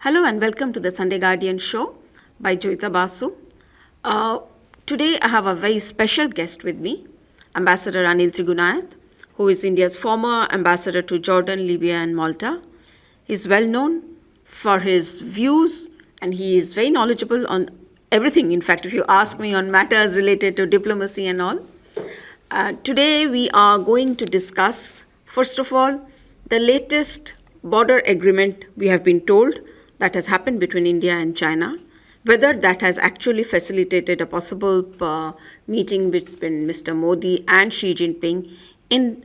Hello and welcome to the Sunday Guardian show by Joyeeta Basu. Uh, Today I have a very special guest with me, Ambassador Anil Trigunayat, who is India's former ambassador to Jordan, Libya and Malta. He's well known for his views and he is very knowledgeable on everything. In fact, if you ask me on matters related to diplomacy and all. Today we are going to discuss, first of all, the latest border agreement we have been told that has happened between India and China, whether that has actually facilitated a possible meeting between Mr. Modi and Xi Jinping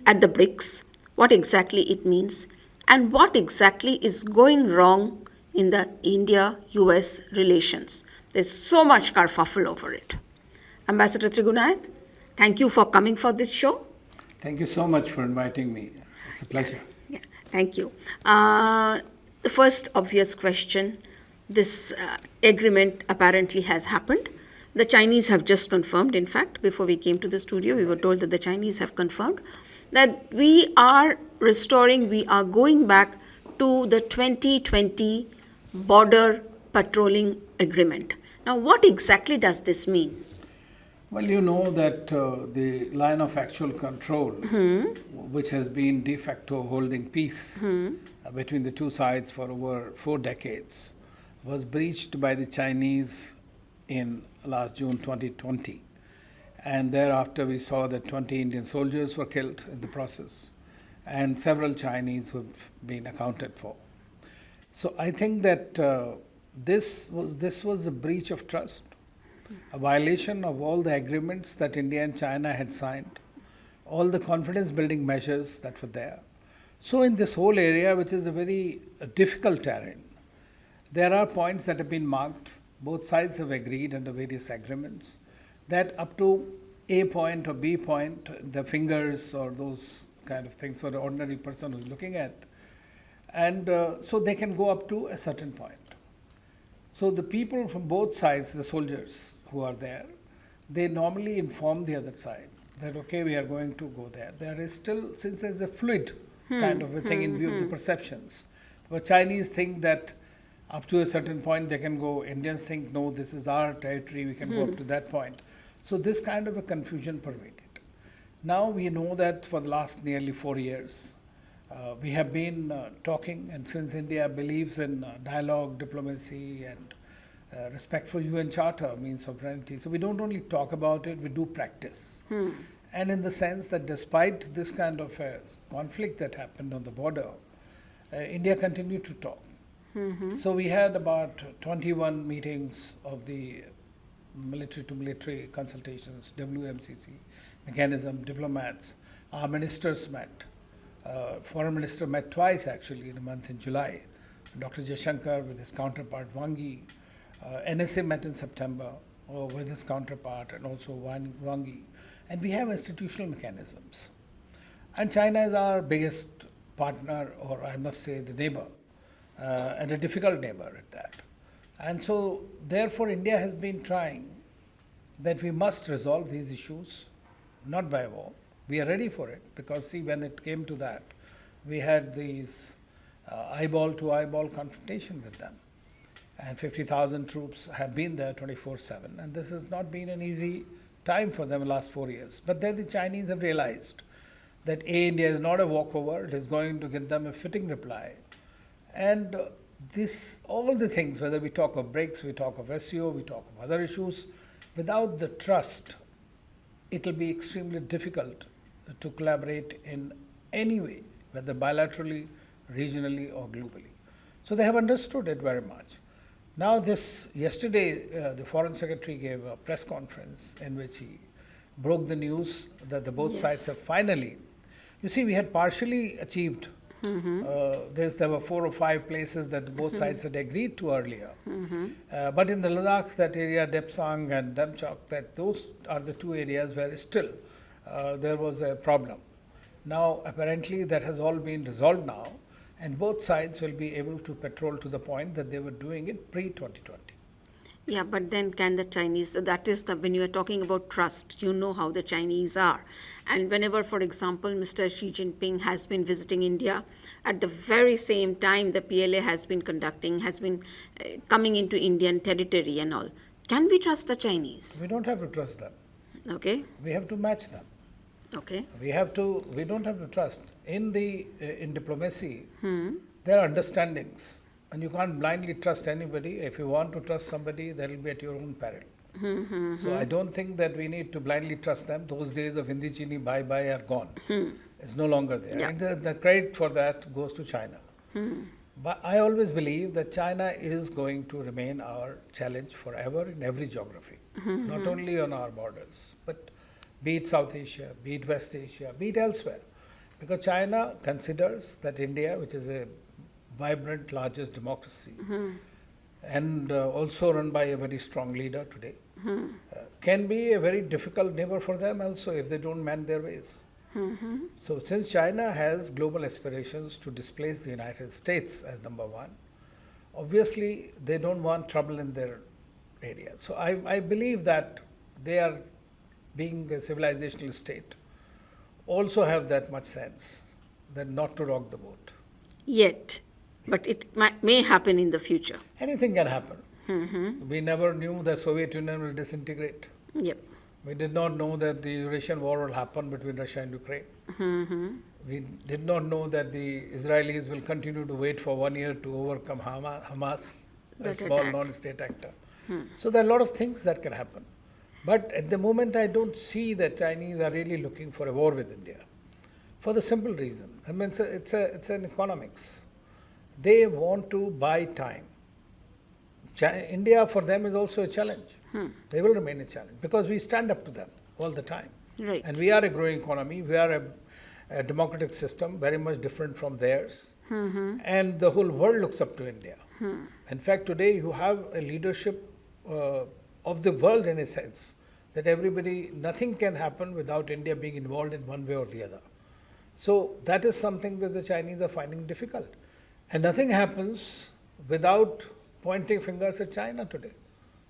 at the BRICS, what exactly it means, and what exactly is going wrong in the India-US relations. There's so much kerfuffle over it. Ambassador Trigunayat, thank you for coming for this show. Thank you so much for inviting me. It's a pleasure. Yeah, thank you. The first obvious question, this agreement apparently has happened. The Chinese have just confirmed, in fact, before we came to the studio, we were told that the Chinese have confirmed that we are going back to the 2020 border patrolling agreement. Now, what exactly does this mean? Well, you know that the line of actual control, which has been de facto holding peace between the two sides for over 4 decades, was breached by the Chinese in last June 2020. And thereafter we saw that 20 Indian soldiers were killed in the process and several Chinese who have been accounted for. So I think that this was a breach of trust, a violation of all the agreements that India and China had signed, all the confidence building measures that were there. So in this whole area, which is a very difficult terrain, there are points that have been marked. Both sides have agreed under various agreements that up to A point or B point, the fingers or those kind of things for the ordinary person who's looking at, and so they can go up to a certain point. So the people from both sides, the soldiers who are there, they normally inform the other side that, okay, we are going to go there. There is still, since there's a fluid kind of a thing in view of the perceptions. Because Chinese think that up to a certain point they can go. Indians think, no, this is our territory, we can go up to that point. So this kind of a confusion pervaded. Now we know that for the last nearly 4 years, we have been talking, and since India believes in dialogue, diplomacy, and respect for UN Charter means sovereignty. So we don't only talk about it, we do practice. And in the sense that despite this kind of a conflict that happened on the border, India continued to talk. So we had about 21 meetings of the military to military consultations, WMCC mechanism, diplomats. Our ministers met. Foreign minister met twice actually in a month in July. Dr. Jaishankar with his counterpart Wang Yi. NSA met in September with his counterpart and also Wang Yi. And we have institutional mechanisms. And China is our biggest partner, or I must say the neighbor, and a difficult neighbor at that. And so therefore India has been trying that we must resolve these issues, not by war. We are ready for it because see, when it came to that, we had these eyeball to eyeball confrontation with them. And 50,000 troops have been there 24/7. And this has not been an easy time for them the last 4 years. But then the Chinese have realized that India is not a walkover. It is going to give them a fitting reply. And all the things, whether we talk of BRICS, we talk of SEO, we talk of other issues, without the trust, it will be extremely difficult to collaborate in any way, whether bilaterally, regionally, or globally. So they have understood it very much. Now yesterday, the Foreign Secretary gave a press conference in which he broke the news that the both sides have finally, you see, we had partially achieved. There were 4 or 5 places that both sides had agreed to earlier. But in the Ladakh, that area, Depsang and Damchok, that those are the 2 areas where still there was a problem. Now, apparently, that has all been resolved now. And both sides will be able to patrol to the point that they were doing it pre-2020. Yeah, but then can the Chinese, that is the, when you are talking about trust, you know how the Chinese are. And whenever, for example, Mr. Xi Jinping has been visiting India, at the very same time the PLA has been coming into Indian territory and all. Can we trust the Chinese? We don't have to trust them. Okay, We have to match them. okay. We don't have to trust. In diplomacy, there are understandings. And you can't blindly trust anybody. If you want to trust somebody, that will be at your own peril. So I don't think that we need to blindly trust them. Those days of Hindi Chini bye bye are gone. It's no longer there. Yeah. And the credit for that goes to China. But I always believe that China is going to remain our challenge forever in every geography, not only on our borders, but be it South Asia, be it West Asia, be it elsewhere. Because China considers that India, which is a vibrant, largest democracy, and also run by a very strong leader today, can be a very difficult neighbor for them also if they don't mend their ways. So since China has global aspirations to displace the United States as number one, obviously they don't want trouble in their area. So I believe that they are, being a civilizational state, also have that much sense that not to rock the boat. Yet, but it may happen in the future. Anything can happen. We never knew the Soviet Union will disintegrate. Yep. We did not know that the Eurasian war will happen between Russia and Ukraine. We did not know that the Israelis will continue to wait for 1 year to overcome Hamas, a That small attack. non-state actor. So there are a lot of things that can happen. But at the moment, I don't see that Chinese are really looking for a war with India. For the simple reason, I mean, it's an economics. They want to buy time. India for them is also a challenge. They will remain a challenge because we stand up to them all the time. Right. And we are a growing economy. We are a democratic system, very much different from theirs. And the whole world looks up to India. In fact, today you have a leadership of the world in a sense that nothing can happen without India being involved in one way or the other. So that is something that the Chinese are finding difficult. And nothing happens without pointing fingers at China today,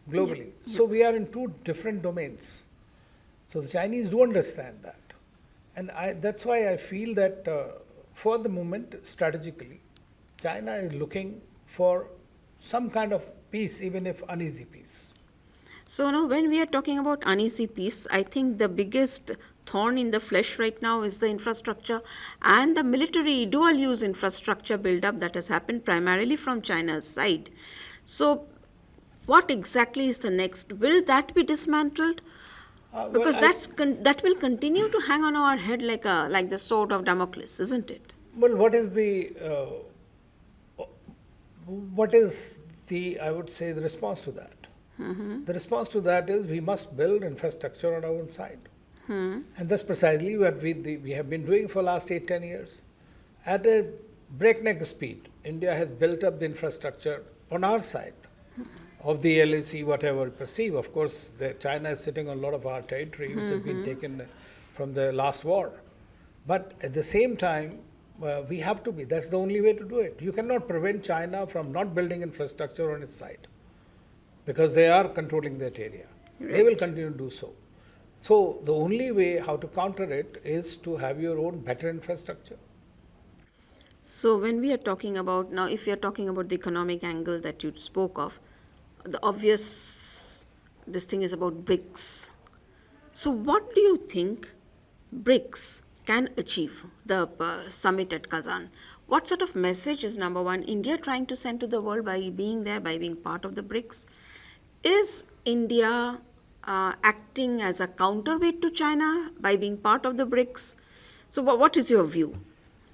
globally. So we are in two different domains. So the Chinese do understand that. And that's why I feel that for the moment, strategically, China is looking for some kind of peace, even if uneasy peace. So now when we are talking about uneasy peace, I think the biggest thorn in the flesh right now is the infrastructure and the military dual-use infrastructure build-up that has happened primarily from China's side. So what exactly is the next? Will that be dismantled? Because that will continue to hang on our head like the sword of Damocles, isn't it? Well, what is the I would say the response to that? The response to that is we must build infrastructure on our own side. And that's precisely what we have been doing for the last 8-10 years. At a breakneck speed, India has built up the infrastructure on our side of the LAC, whatever we perceive. Of course, China is sitting on a lot of our territory, which has been taken from the last war. But at the same time, we have to be. That's the only way to do it. You cannot prevent China from not building infrastructure on its side because they are controlling that area. Right. They will continue to do so. So the only way how to counter it is to have your own better infrastructure. So when we are talking about, now if we are talking about the economic angle that you spoke of, the obvious, this thing is about BRICS. So what do you think BRICS can achieve, the summit at Kazan? What sort of message is, number one, India trying to send to the world by being there, by being part of the BRICS? Is India acting as a counterweight to China by being part of the BRICS? So what is your view?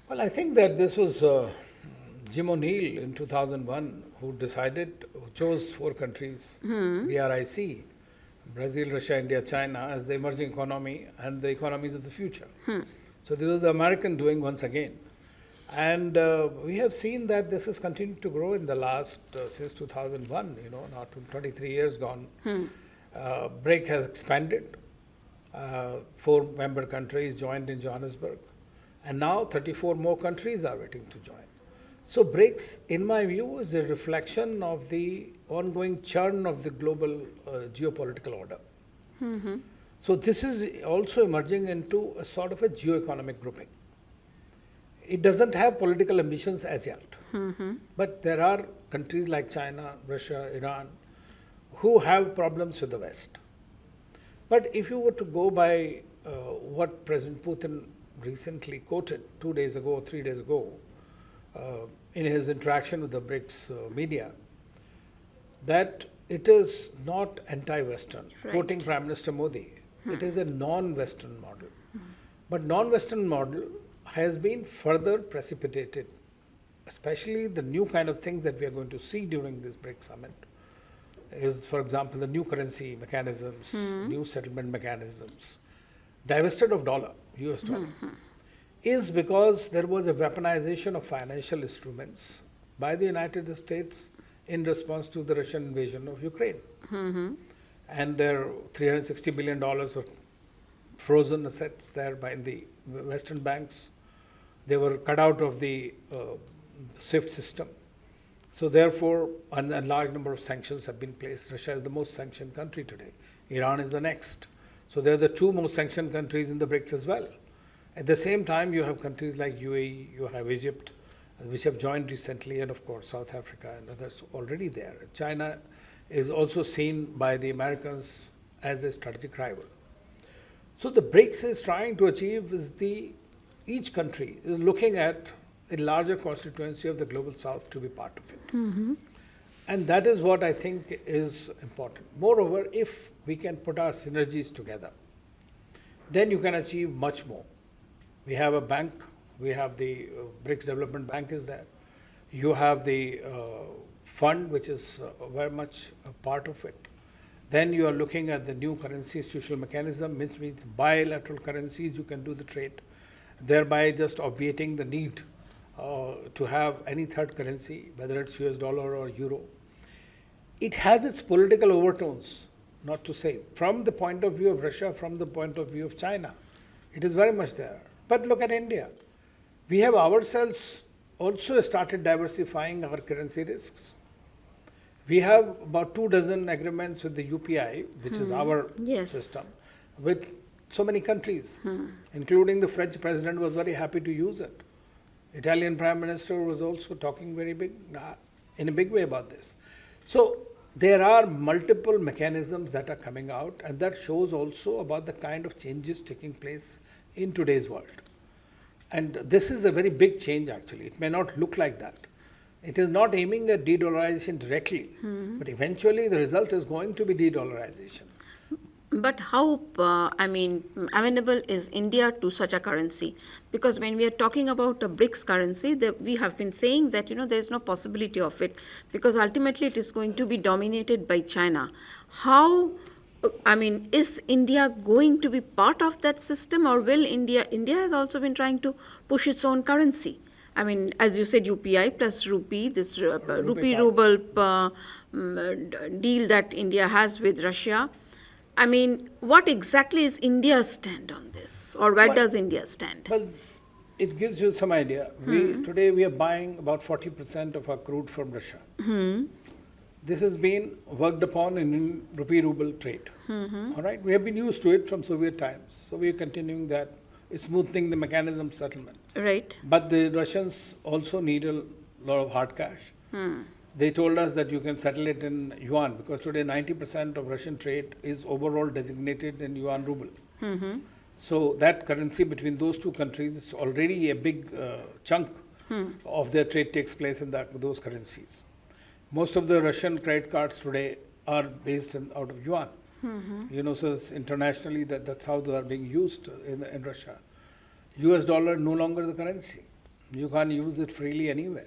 Well, I think that this was Jim O'Neill in 2001 who chose 4 countries, BRIC, Brazil, Russia, India, China, as the emerging economy and the economies of the future. So this was the American doing once again. And we have seen that this has continued to grow in the last, since 2001, now 23 years gone. BRIC has expanded. 4 member countries joined in Johannesburg. And now 34 more countries are waiting to join. So BRICS, in my view, is a reflection of the ongoing churn of the global geopolitical order. So this is also emerging into a sort of a geo-economic grouping. It doesn't have political ambitions as yet, but there are countries like China, Russia, Iran, who have problems with the West. But if you were to go by what President Putin recently quoted 2 days ago or 3 days ago in his interaction with the BRICS media, that it is not anti-Western. Right. Quoting Prime Minister Modi, it is a non-Western model. But non-Western model has been further precipitated, especially the new kind of things that we are going to see during this BRICS summit is, for example, the new currency mechanisms, new settlement mechanisms, divested of dollar, US dollar, is because there was a weaponization of financial instruments by the United States in response to the Russian invasion of Ukraine. And their $360 billion were frozen assets there by the Western banks. They were cut out of the SWIFT system. So therefore, a large number of sanctions have been placed. Russia is the most sanctioned country today. Iran is the next. So they're the two most sanctioned countries in the BRICS as well. At the same time, you have countries like UAE, you have Egypt, which have joined recently, and of course South Africa and others already there. China is also seen by the Americans as a strategic rival. So the BRICS is trying to achieve is each country is looking at a larger constituency of the global south to be part of it. And that is what I think is important. Moreover, if we can put our synergies together, then you can achieve much more. We have a bank, we have the BRICS Development Bank is there. You have the fund, which is very much a part of it. Then you are looking at the new currency institutional mechanism, which means bilateral currencies, you can do the trade, thereby just obviating the need to have any third currency, whether it's US dollar or euro. It has its political overtones, not to say. From the point of view of Russia, from the point of view of China, it is very much there. But look at India. We have ourselves also started diversifying our currency risks. We have about 24 agreements with the UPI, which is our system, with so many countries, including the French president was very happy to use it. Italian Prime Minister was also talking in a big way about this. So there are multiple mechanisms that are coming out, and that shows also about the kind of changes taking place in today's world. And this is a very big change actually. It may not look like that. It is not aiming at de-dollarization directly, but eventually the result is going to be de-dollarization. But how, amenable is India to such a currency? Because when we are talking about a BRICS currency, we have been saying that, there is no possibility of it, because ultimately it is going to be dominated by China. How, is India going to be part of that system, or will India has also been trying to push its own currency? As you said, UPI plus rupee, this rupee-ruble deal that India has with Russia. What exactly is India's stand on this, or where does India stand? Well, it gives you some idea. Today we are buying about 40% of our crude from Russia. This has been worked upon in rupee-ruble trade. All right, we have been used to it from Soviet times, so we are continuing that, smoothing the mechanism settlement. Right. But the Russians also need a lot of hard cash. They told us that you can settle it in yuan, because today 90% of Russian trade is overall designated in yuan ruble. So that currency between those two countries is already a big chunk of their trade takes place in those currencies. Most of the Russian credit cards today are based out of yuan. So internationally that's how they are being used in Russia. US dollar no longer the currency. You can't use it freely anywhere.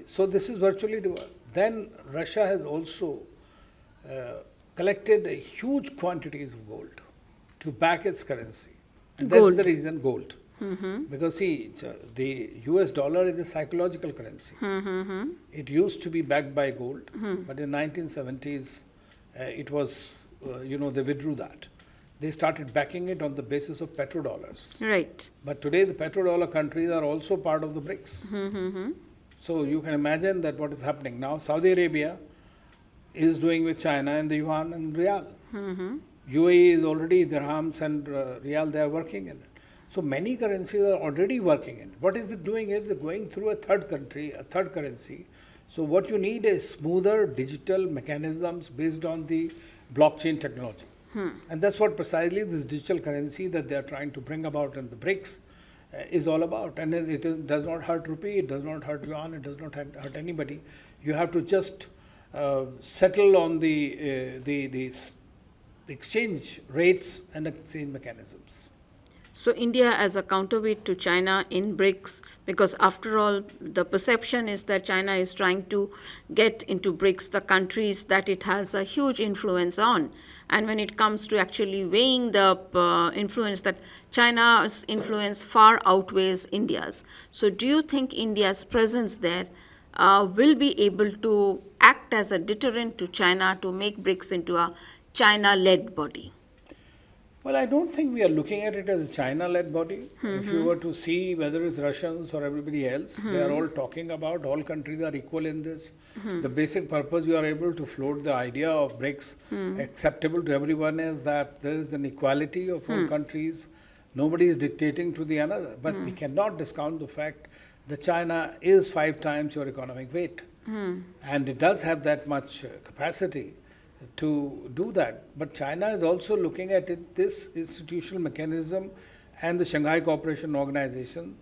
So this is virtually the world. Then Russia has also collected huge quantities of gold to back its currency. And that's the reason gold. Because see, the US dollar is a psychological currency. It used to be backed by gold, but in 1970s it was, they withdrew that. They started backing it on the basis of petrodollars. Right. But today the petrodollar countries are also part of the BRICS. So you can imagine that what is happening now. Saudi Arabia is doing with China in the yuan and real. UAE is already dirhams and real, they are working in it. So many currencies are already working in it. What is it doing? It is going through a third country, a third currency. So what you need is smoother digital mechanisms based on the blockchain technology. And that's what precisely this digital currency that they are trying to bring about in the BRICS is all about. And does not hurt rupee, it does not hurt yuan, it does not hurt anybody. You have to just settle on the exchange rates and exchange mechanisms. So India as a counterweight to China in BRICS, because after all, the perception is that China is trying to get into BRICS the countries that it has a huge influence on. And when it comes to actually weighing the influence, that China's influence far outweighs India's. So do you think India's presence there will be able to act as a deterrent to China to make BRICS into a China-led body? Well, I don't think we are looking at it as a China-led body. If you were to see whether it's Russians or everybody else, they are all talking about all countries are equal in this. The basic purpose you are able to float the idea of BRICS acceptable to everyone is that there is an equality of all countries. Nobody is dictating to the another. But we cannot discount the fact that China is 5 times your economic weight. And it does have that much capacity to do that. But China is also looking at it, this institutional mechanism and the Shanghai Cooperation Organization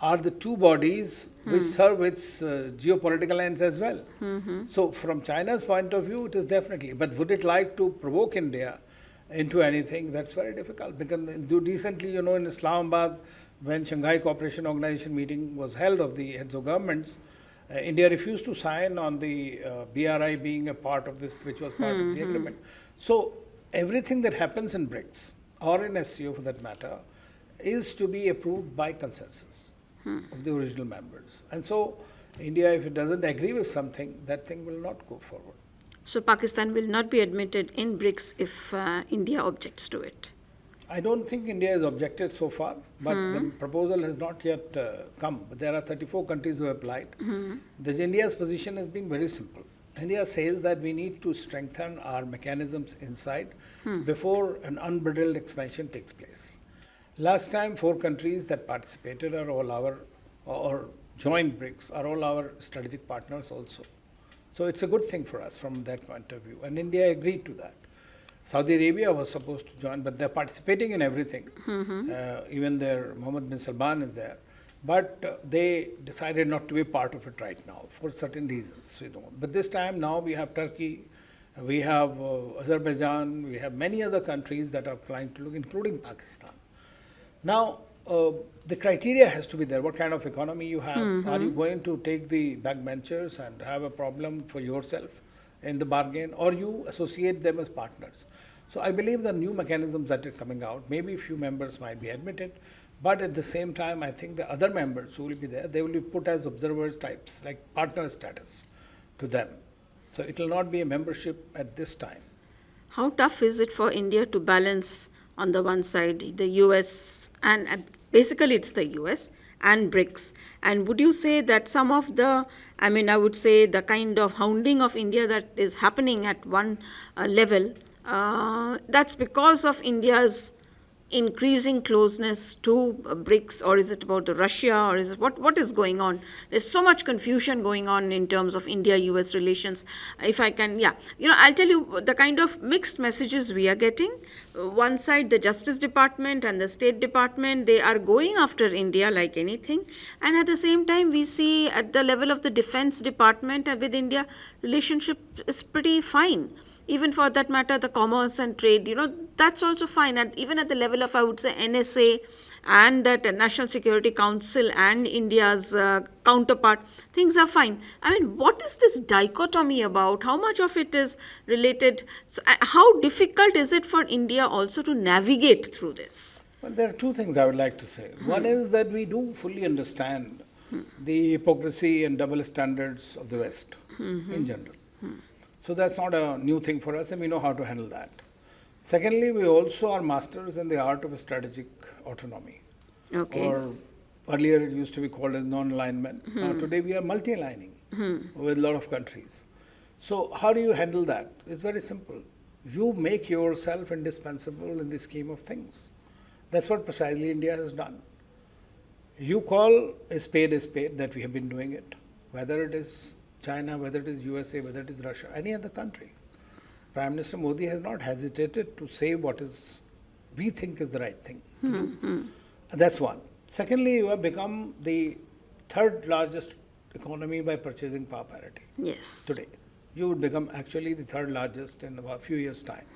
are the two bodies which serve its geopolitical ends as well. So from China's point of view, it is definitely, but would it like to provoke India into anything? That's very difficult, because recently, in Islamabad, when Shanghai Cooperation Organization meeting was held of the heads of governments, India refused to sign on the BRI being a part of this, which was part of the agreement. So everything that happens in BRICS, or in SCO for that matter, is to be approved by consensus of the original members. And so India, if it doesn't agree with something, that thing will not go forward. So Pakistan will not be admitted in BRICS if India objects to it? I don't think India has objected so far, but the proposal has not yet come. But there are 34 countries who have applied. India's position has been very simple. India says that we need to strengthen our mechanisms inside before an unbridled expansion takes place. Last time, 4 countries that participated are all our, or joined BRICS, are all our strategic partners also. So it's a good thing for us from that point of view. And India agreed to that. Saudi Arabia was supposed to join, but they're participating in everything. Even their Mohammed bin Salman is there. But they decided not to be part of it right now for certain reasons. But this time now we have Turkey, we have Azerbaijan, we have many other countries that are trying to look, including Pakistan. Now, the criteria has to be there. What kind of economy you have? Are you going to take the backbenchers and have a problem for yourself in the bargain, or you associate them as partners? So I believe the new mechanisms that are coming out, maybe a few members might be admitted, but at the same time, I think the other members who will be there, they will be put as observers types, like partner status to them. So it will not be a membership at this time. How tough is it for India to balance on the one side the US, and basically it's the US and BRICS? And would you say that some of the, I would say the kind of hounding of India that is happening at one level, that's because of India's increasing closeness to BRICS, or is it about Russia, or is it what is going on? There's so much confusion going on in terms of India-US relations. If I can, I'll tell you the kind of mixed messages we are getting. One side, the Justice Department and the State Department, they are going after India like anything. And at the same time, we see at the level of the Defense Department with India, relationship is pretty fine. Even for that matter, the commerce and trade, that's also fine. And even at the level of, I would say, NSA and that National Security Council and India's counterpart, things are fine. What is this dichotomy about? How much of it is related? So, how difficult is it for India also to navigate through this? Well, there are 2 things I would like to say. One is that we do fully understand the hypocrisy and double standards of the West in general. So that's not a new thing for us, and we know how to handle that. Secondly, we also are masters in the art of strategic autonomy, or Earlier it used to be called as non-alignment. Now today we are multi-aligning with a lot of countries. So how do you handle that? It's very simple. You make yourself indispensable in the scheme of things. That's what precisely India has done. You call a spade, that we have been doing it, whether it is China, whether it is USA, whether it is Russia, any other country. Prime Minister Modi has not hesitated to say what is we think is the right thing to do. And that's one. Secondly, you have become the third largest economy by purchasing power parity. Yes. Today. You would become actually the third largest in about a few years' time.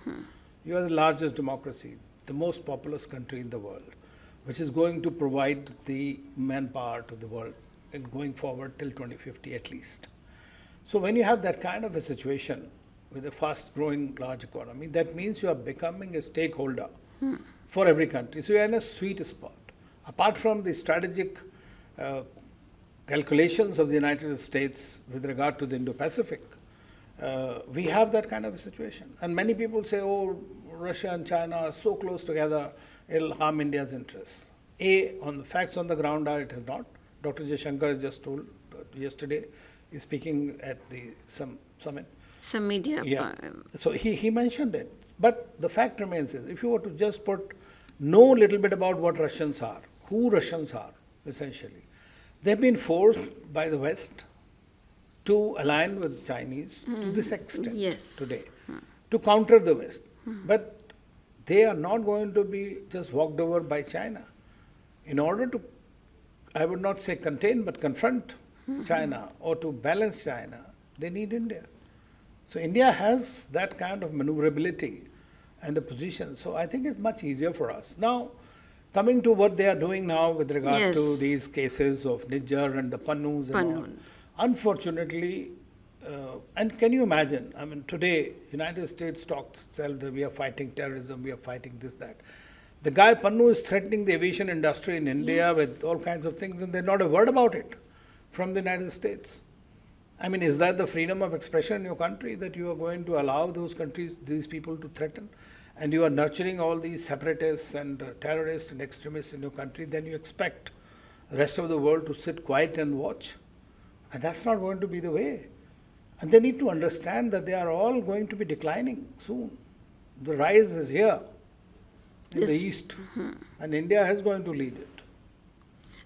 You are the largest democracy, the most populous country in the world, which is going to provide the manpower to the world in going forward till 2050 at least. So when you have that kind of a situation with a fast-growing large economy, that means you are becoming a stakeholder for every country. So you are in a sweet spot. Apart from the strategic calculations of the United States with regard to the Indo-Pacific, we have that kind of a situation. And many people say, oh, Russia and China are so close together, it'll harm India's interests. On the facts on the ground are it has not. Dr. Jaishankar just told yesterday, he's speaking at some summit. Some media. Yeah. So he mentioned it. But the fact remains is, if you were to just know a little bit about what Russians are, who Russians are, essentially, they've been forced by the West to align with Chinese to this extent today, to counter the West. But they are not going to be just walked over by China. In order to, I would not say contain, but confront China or to balance China, they need India. So India has that kind of maneuverability and the position. So I think it's much easier for us. Now, coming to what they are doing now with regard to these cases of Nijar and the Pannus and all. Unfortunately, and can you imagine, I mean, today, United States talks itself that we are fighting terrorism, we are fighting this, that. The guy Pannu is threatening the aviation industry in India with all kinds of things, and there's not a word about it from the United States. I mean, is that the freedom of expression in your country, that you are going to allow those countries, these people to threaten? And you are nurturing all these separatists and terrorists and extremists in your country, then you expect the rest of the world to sit quiet and watch? And that's not going to be the way. And they need to understand that they are all going to be declining soon. The rise is here in the East, and India is going to lead it.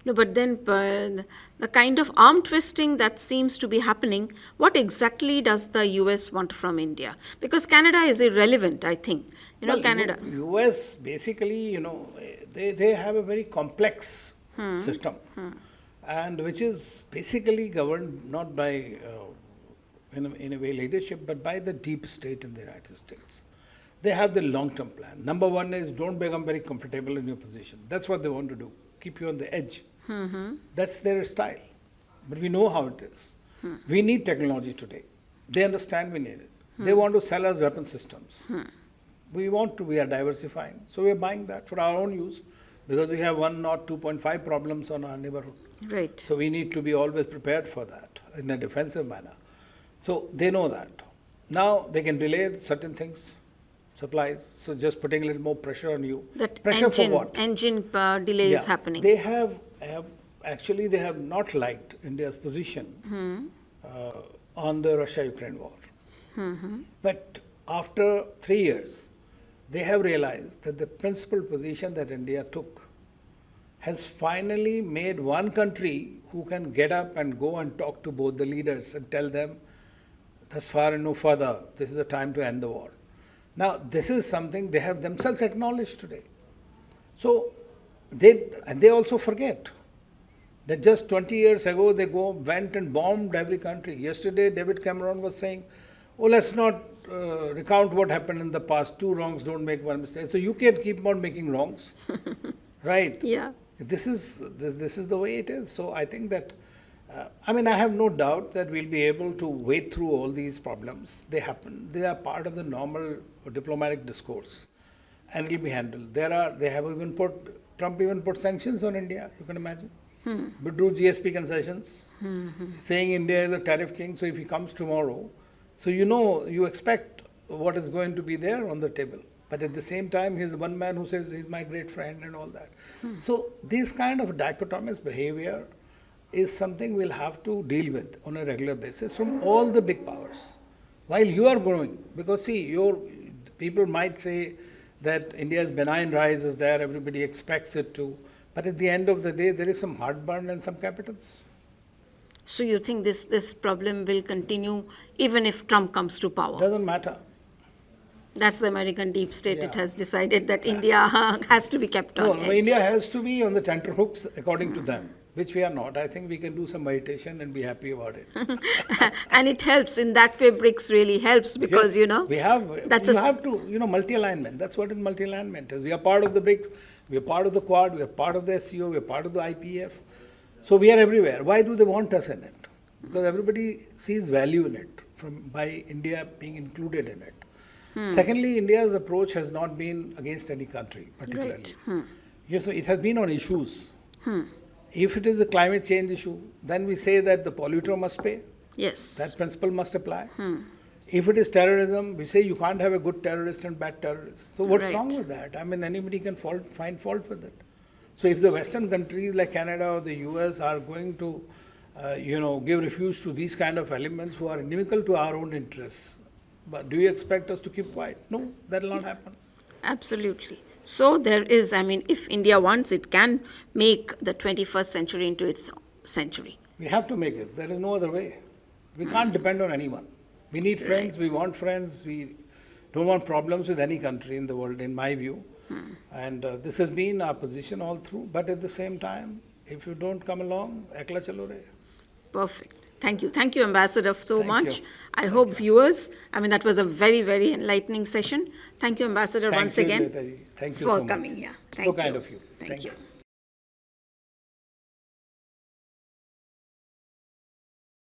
No, but then the kind of arm twisting that seems to be happening, what exactly does the US want from India? Because Canada is irrelevant, I think. Canada. US basically, they have a very complex system, and which is basically governed not by, in a way, leadership, but by the deep state in the United States. They have the long-term plan. Number one is don't become very comfortable in your position. That's what they want to do, keep you on the edge. That's their style. But we know how it is. We need technology today. They understand we need it. They want to sell us weapon systems. We are diversifying. So we are buying that for our own use because we have 1 or 2.5 problems on our neighborhood. Right. So we need to be always prepared for that in a defensive manner. So they know that. Now they can delay certain things, supplies. So just putting a little more pressure on you. That pressure for what? Engine delay is happening. They have not liked India's position on the Russia-Ukraine war. But after 3 years, they have realized that the principal position that India took has finally made one country who can get up and go and talk to both the leaders and tell them, thus far and no further, this is the time to end the war. Now, this is something they have themselves acknowledged today. So, they also forget that just 20 years ago, they went and bombed every country. Yesterday, David Cameron was saying, let's not recount what happened in the past. 2 wrongs don't make 1 mistake. So you can't keep on making wrongs, right? Yeah. This is the way it is. So I think that, I have no doubt that we'll be able to wade through all these problems. They happen. They are part of the normal diplomatic discourse, and it will be handled. Trump even put sanctions on India. You can imagine. Withdrew GSP concessions, saying India is a tariff king. So if he comes tomorrow, so you expect what is going to be there on the table. But at the same time, he's one man who says he's my great friend and all that. So this kind of dichotomous behavior is something we'll have to deal with on a regular basis from all the big powers. While you are growing, because see, people might say that India's benign rise is there, everybody expects it to, but at the end of the day, there is some heartburn and some capitals. So you think this problem will continue even if Trump comes to power? Doesn't matter. That's the American deep state. Yeah. It has decided that India has to be kept on edge. India has to be on the tenterhooks according to them, which we are not. I think we can do some meditation and be happy about it. And it helps. In that way, BRICS really helps because, yes, you have to, multi-alignment. That's what is multi-alignment is. We are part of the BRICS, we are part of the Quad, we are part of the SCO, we are part of the IPF. So we are everywhere. Why do they want us in it? Because everybody sees value in it by India being included in it. Secondly, India's approach has not been against any country particularly. Right. Yes, so it has been on issues. If it is a climate change issue, then we say that the polluter must pay. Yes. That principle must apply. If it is terrorism, we say you can't have a good terrorist and bad terrorist. So what's wrong with that? I mean, anybody can find fault with it. So if the Western countries like Canada or the US are going to, give refuge to these kind of elements who are inimical to our own interests, but do you expect us to keep quiet? No, that will not happen. Absolutely. So there is, if India wants, it can make the 21st century into its century. We have to make it. There is no other way. We can't depend on anyone. We need friends. We want friends. We don't want problems with any country in the world, in my view. And this has been our position all through. But at the same time, if you don't come along, ekla chalo re. Perfect. Thank you. Thank you, Ambassador, so much. You. I hope viewers, that was a very, very enlightening session. Thank you, Ambassador, once again, Joyeeta ji. Thank you for so much. coming here. So kind of you. Thank you.